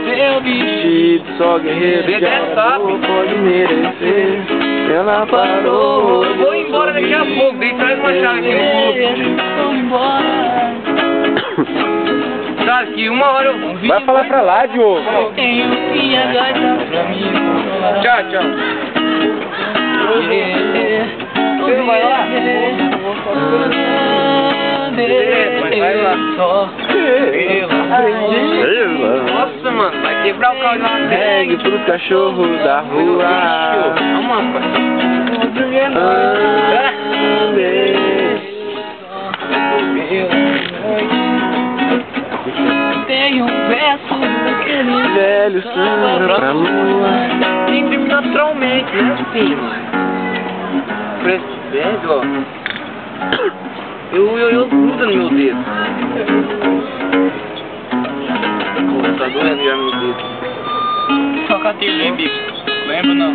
Meu vestido, só guerreiro de amor pode merecer. Ela parou. Eu vou embora daqui a pouco, daí traz uma chave aqui no clube. Vou embora. Sabe que uma hora eu... Vai falar pra lá, Diogo. Tenho minha gaita pra mim. Tchau, tchau. Você vai lá? Vai lá. Nossa, mano, vai quebrar o carro lá. Segue pros cachorros da rua. Tem um verso daquele velho samba pra lua. Sempre naturalmente, né, filho? Preço velho, ó. Eu grudo no meu dedo. Tá doendo já meu dedo. Só catei, bicho. Lembra não?